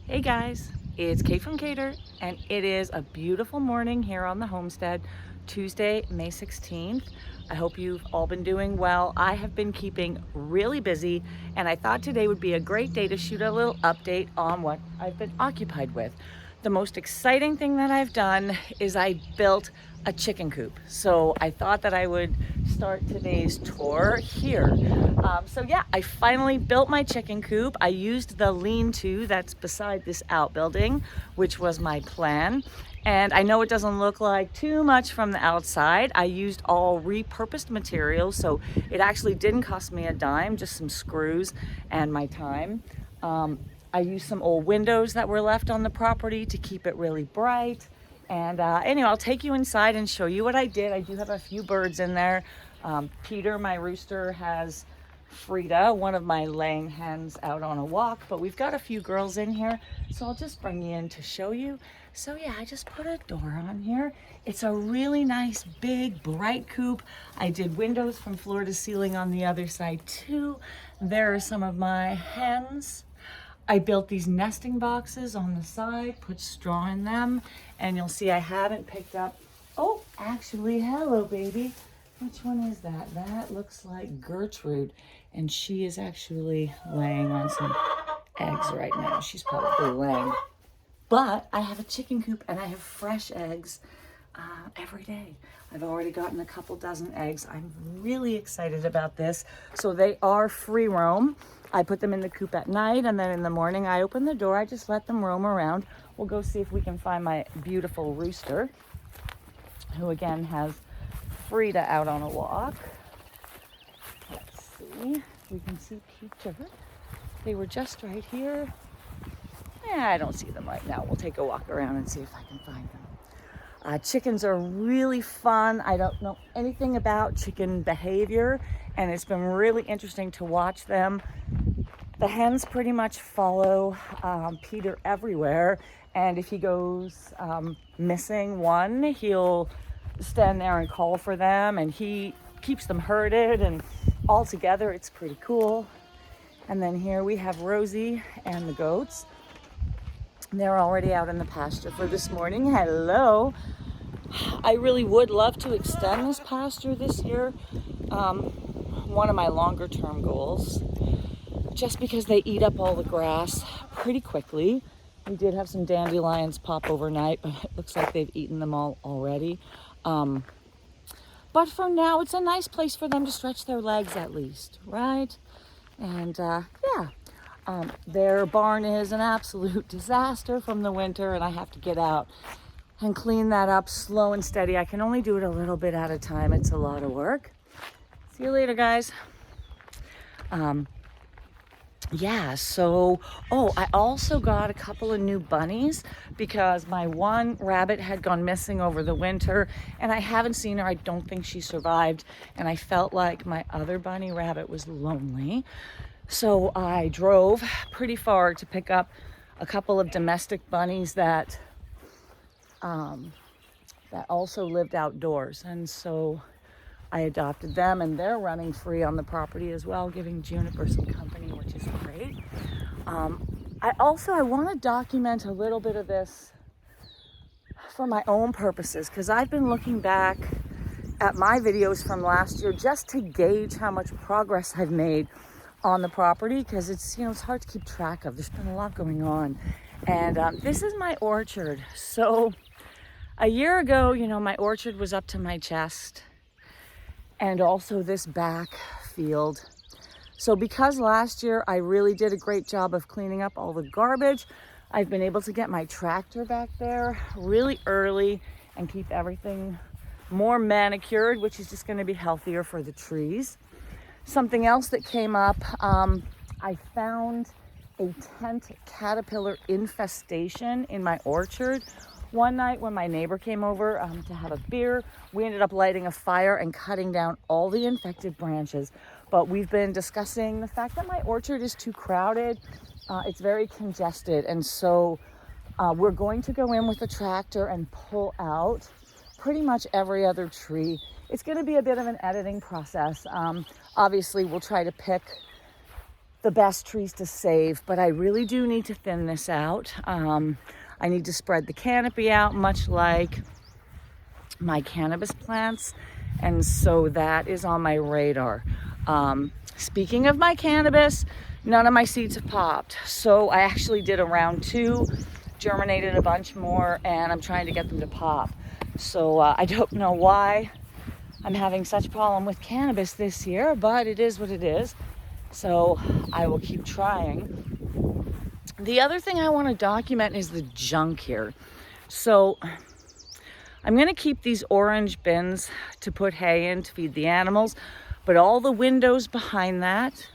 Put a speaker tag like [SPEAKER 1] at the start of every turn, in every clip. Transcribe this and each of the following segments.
[SPEAKER 1] Hey guys, it's Kate from Cater, and it is a beautiful morning here on the homestead, Tuesday, May 16th. I hope you've all been doing well. I have been keeping really busy, and I thought today would be a great day to shoot a little update on what I've been occupied with. The most exciting thing that I've done is I built a chicken coop. So I thought that I would start today's tour here. So yeah, I finally built my chicken coop. I used the lean-to that's beside this outbuilding, which was my plan. And I know it doesn't look like too much from the outside. I used all repurposed materials, so it actually didn't cost me a dime, just some screws and my time. I used some old windows that were left on the property to keep it really bright. And anyway, I'll take you inside and show you what I did. I do have a few birds in there. Peter, my rooster, has Frida, one of my laying hens, out on a walk, but we've got a few girls in here, so I'll just bring you in to show you. So yeah, I just put a door on here. It's a really nice, big, bright coop. I did windows from floor to ceiling on the other side too. There are some of my hens. I built these nesting boxes on the side, put straw in them, and you'll see I haven't picked up, oh, actually, hello, baby. Which one is that? That looks like Gertrude, and she is actually laying on some eggs right now. She's probably laying. But I have a chicken coop, and I have fresh eggs every day. I've already gotten a couple dozen eggs. I'm really excited about this. So they are free roam. I put them in the coop at night, and then in the morning I open the door. I just let them roam around. We'll go see if we can find my beautiful rooster, who again has Frida out on a walk. Let's see. We can see Peter. They were just right here. I don't see them right now. We'll take a walk around and see if I can find them. Chickens are really fun. I don't know anything about chicken behavior, and it's been really interesting to watch them. The hens pretty much follow Peter everywhere, and if he goes missing one, he'll stand there and call for them, and he keeps them herded, and all together it's pretty cool. And then here we have Rosie and the goats. They're already out in the pasture for this morning. Hello. I really would love to extend this pasture this year. One of my longer term goals, just because they eat up all the grass pretty quickly. We did have some dandelions pop overnight, but it looks like they've eaten them all already. But for now, it's a nice place for them to stretch their legs at least, right? And yeah. Their barn is an absolute disaster from the winter, and I have to get out and clean that up slow and steady. I can only do it a little bit at a time. It's a lot of work. See you later, guys. Yeah, so, I also got a couple of new bunnies because my one rabbit had gone missing over the winter, and I haven't seen her. I don't think she survived, and I felt like my other bunny rabbit was lonely. So I drove pretty far to pick up a couple of domestic bunnies that also lived outdoors. And so I adopted them, and they're running free on the property as well, giving Juniper some company, which is great. I want to document a little bit of this for my own purposes, because I've been looking back at my videos from last year just to gauge how much progress I've made on the property, because it's hard to keep track of. There's been a lot going on. And this is my orchard. So a year ago, my orchard was up to my chest, and also this back field. So because last year I really did a great job of cleaning up all the garbage, I've been able to get my tractor back there really early and keep everything more manicured, which is just going to be healthier for the trees. Something else that came up, I found a tent caterpillar infestation in my orchard. One night when my neighbor came over to have a beer, we ended up lighting a fire and cutting down all the infected branches. But we've been discussing the fact that my orchard is too crowded. It's very congested. And so we're going to go in with a tractor and pull out pretty much every other tree. It's going to be a bit of an editing process. Obviously, we'll try to pick the best trees to save, but I really do need to thin this out. I need to spread the canopy out, much like my cannabis plants, and so that is on my radar. Speaking of my cannabis, none of my seeds have popped, so I actually did a round 2, germinated a bunch more, and I'm trying to get them to pop. So I don't know why I'm having such a problem with cannabis this year, but it is what it is. So I will keep trying. The other thing I want to document is the junk here. So I'm going to keep these orange bins to put hay in to feed the animals, but all the windows behind that,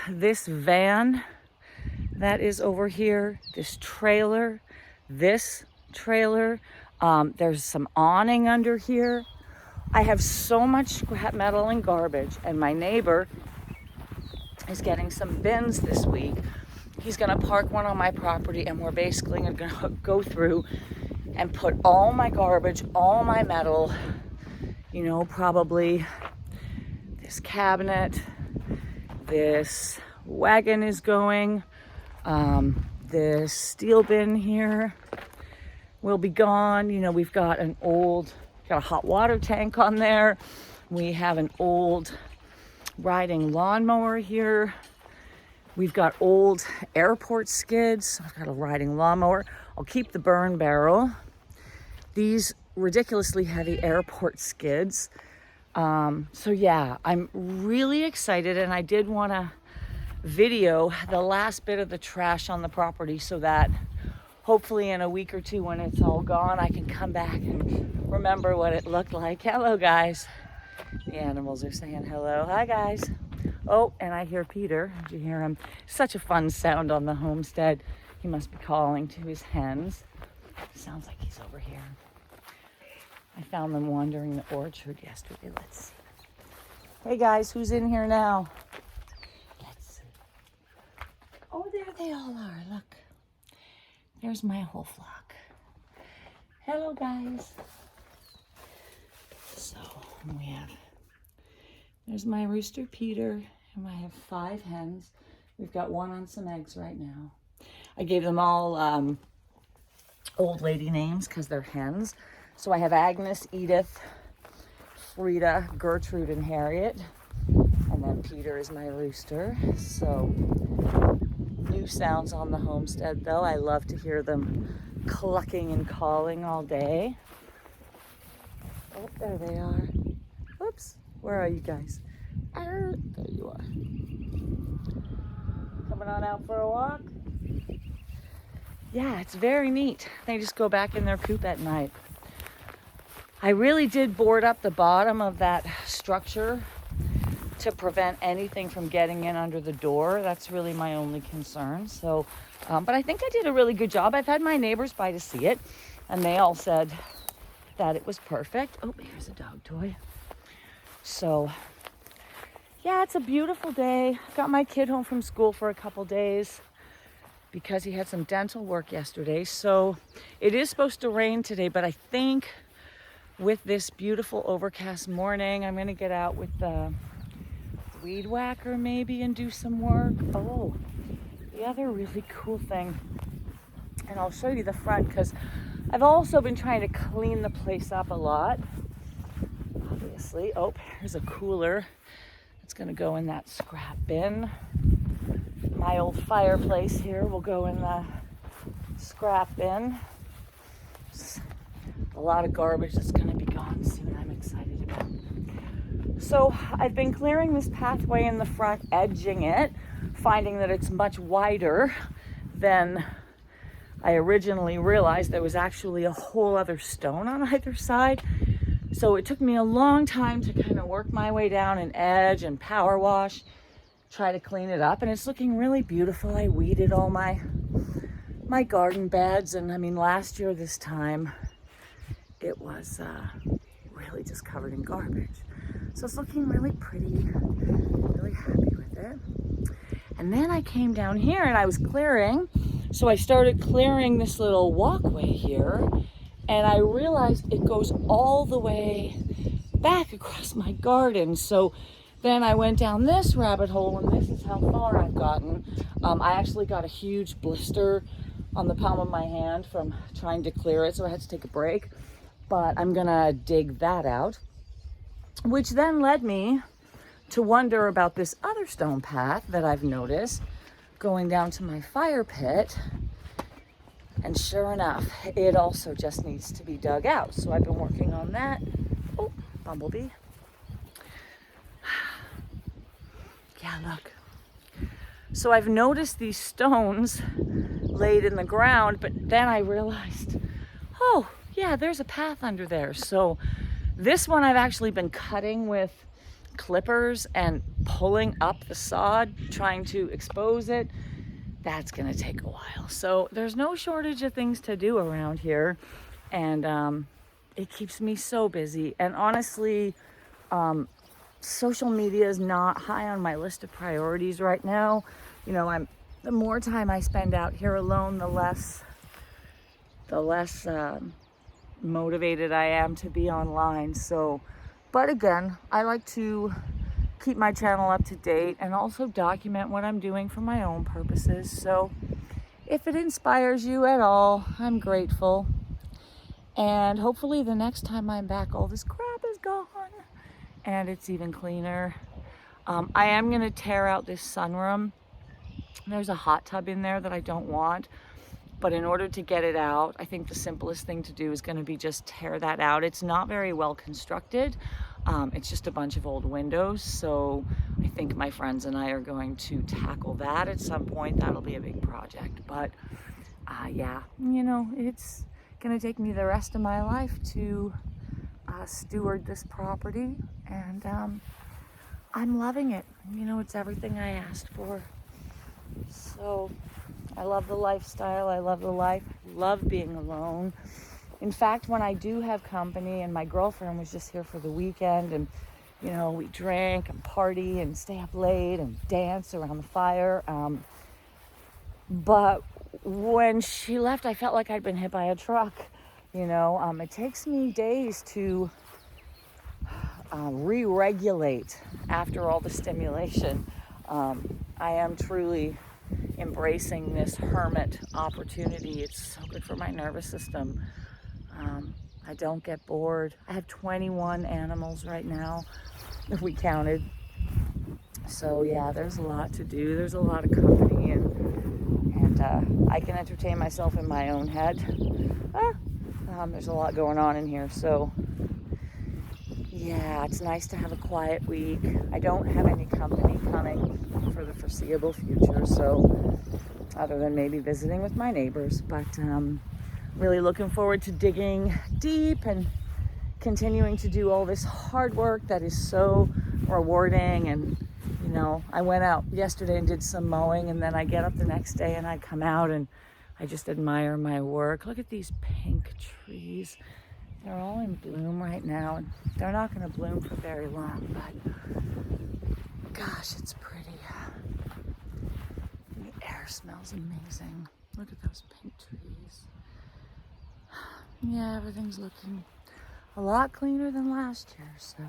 [SPEAKER 1] this van that is over here, this trailer, there's some awning under here. I have so much scrap metal and garbage, and my neighbor is getting some bins this week. He's gonna park one on my property, and we're basically gonna go through and put all my garbage, all my metal, you know, probably this cabinet, this wagon is going, this steel bin here will be gone. You know, we've got got a hot water tank on there. We have an old riding lawnmower here. We've got old airport skids. I've got a riding lawnmower. I'll keep the burn barrel. These ridiculously heavy airport skids. So yeah, I'm really excited, and I did want to video the last bit of the trash on the property so that hopefully in a week or two when it's all gone, I can come back and remember what it looked like. Hello, guys. The animals are saying hello. Hi, guys. Oh, and I hear Peter. Did you hear him? Such a fun sound on the homestead. He must be calling to his hens. Sounds like he's over here. I found them wandering the orchard yesterday. Let's see. Hey, guys, who's in here now? Let's see. Oh, there they all are. Look. There's my whole flock. Hello, guys. So there's my rooster Peter, and I have 5 hens. We've got one on some eggs right now. I gave them all old lady names because they're hens. So I have Agnes, Edith, Frida, Gertrude, and Harriet. And then Peter is my rooster. So new sounds on the homestead, though. I love to hear them clucking and calling all day. Oh, there they are. Whoops. Where are you guys? There you are. Coming on out for a walk? Yeah, it's very neat. They just go back in their coop at night. I really did board up the bottom of that structure to prevent anything from getting in under the door. That's really my only concern. So, but I think I did a really good job. I've had my neighbors by to see it, and they all said that it was perfect. Oh, here's a dog toy. So, yeah, it's a beautiful day. Got my kid home from school for a couple days because he had some dental work yesterday. So it is supposed to rain today, but I think with this beautiful overcast morning, I'm going to get out with the weed whacker maybe and do some work. Oh, the other really cool thing, and I'll show you the front because I've also been trying to clean the place up a lot, obviously. Oh, here's a cooler. It's going to go in that scrap bin. My old fireplace here will go in the scrap bin. A lot of garbage that's going to be gone soon, I'm excited about. So I've been clearing this pathway in the front, edging it, finding that it's much wider than I originally realized. There was actually a whole other stone on either side. So it took me a long time to kind of work my way down and edge and power wash, try to clean it up, and it's looking really beautiful. I weeded all my garden beds, and I mean last year this time it was really just covered in garbage. So it's looking really pretty, really happy with it. And then I came down here and I was clearing, so I started clearing this little walkway here, and I realized it goes all the way back across my garden. So Then I went down this rabbit hole, and this is how far I've gotten. I actually got a huge blister on the palm of my hand from trying to clear it, so I had to take a break. But I'm gonna dig that out, which then led me to wonder about this other stone path that I've noticed going down to my fire pit. And sure enough, it also just needs to be dug out. So I've been working on that. Oh, bumblebee. Yeah, look. So I've noticed these stones laid in the ground, but then I realized, oh, yeah, there's a path under there. So this one I've actually been cutting with clippers and pulling up the sod, trying to expose it. That's gonna take a while. So there's no shortage of things to do around here, and it keeps me so busy. And honestly, social media is not high on my list of priorities right now. You know, the more time I spend out here alone, the less motivated I am to be online. So, but again, I like to keep my channel up to date and also document what I'm doing for my own purposes. So if it inspires you at all, I'm grateful. And hopefully the next time I'm back, all this crap is gone and it's even cleaner. I am gonna tear out this sunroom. There's a hot tub in there that I don't want, but in order to get it out, I think the simplest thing to do is gonna be just tear that out. It's not very well constructed. It's just a bunch of old windows, so I think my friends and I are going to tackle that at some point. That'll be a big project, but yeah, you know, it's gonna take me the rest of my life to steward this property, and I'm loving it. You know, it's everything I asked for. So I love the lifestyle, I love the life, love being alone. In fact, when I do have company, and my girlfriend was just here for the weekend, and you know, we drank and party and stay up late and dance around the fire. But when she left, I felt like I'd been hit by a truck. You know, it takes me days to re-regulate after all the stimulation. I am truly embracing this hermit opportunity. It's so good for my nervous system. I don't get bored. I have 21 animals right now, if we counted. So yeah, there's a lot to do. There's a lot of company, and I can entertain myself in my own head. There's a lot going on in here, so yeah, it's nice to have a quiet week. I don't have any company coming for the foreseeable future, so other than maybe visiting with my neighbors, but really looking forward to digging deep and continuing to do all this hard work that is so rewarding. And you know, I went out yesterday and did some mowing, and then I get up the next day and I come out and I just admire my work. Look at these pink trees. They're all in bloom right now, and they're not going to bloom for very long, but gosh, it's pretty. The air smells amazing. Look at those pink trees. Yeah, everything's looking a lot cleaner than last year, so.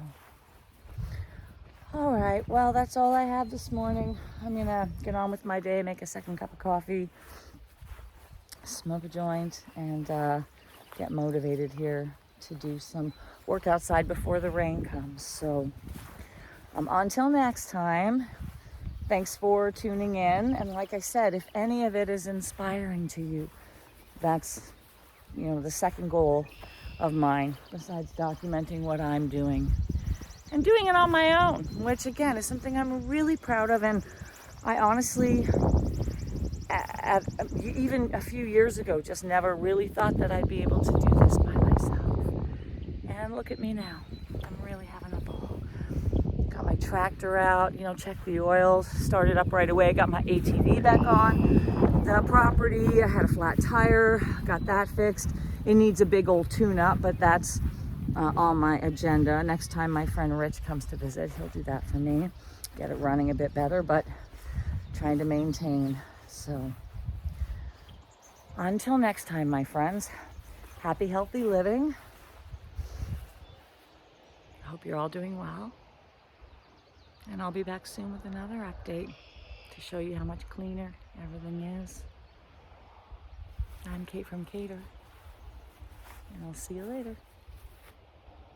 [SPEAKER 1] All right, well, that's all I have this morning. I'm gonna get on with my day, make a second cup of coffee, smoke a joint, and get motivated here to do some work outside before the rain comes. So until next time, thanks for tuning in. And like I said, if any of it is inspiring to you, that's, you know, the second goal of mine, besides documenting what I'm doing and doing it on my own, which again is something I'm really proud of. And I honestly, even a few years ago, just never really thought that I'd be able to do this by myself. And look at me now. I'm really having a ball. Got my tractor out, you know, checked the oil, started up right away, got my ATV back on the property. I had a flat tire, got that fixed. It needs a big old tune-up, but that's on my agenda. Next time my friend Rich comes to visit, he'll do that for me. Get it running a bit better, but trying to maintain. So until next time, my friends, happy, healthy living. I hope you're all doing well. And I'll be back soon with another update to show you how much cleaner everything is. I'm Kate from Cater, and I'll see you later.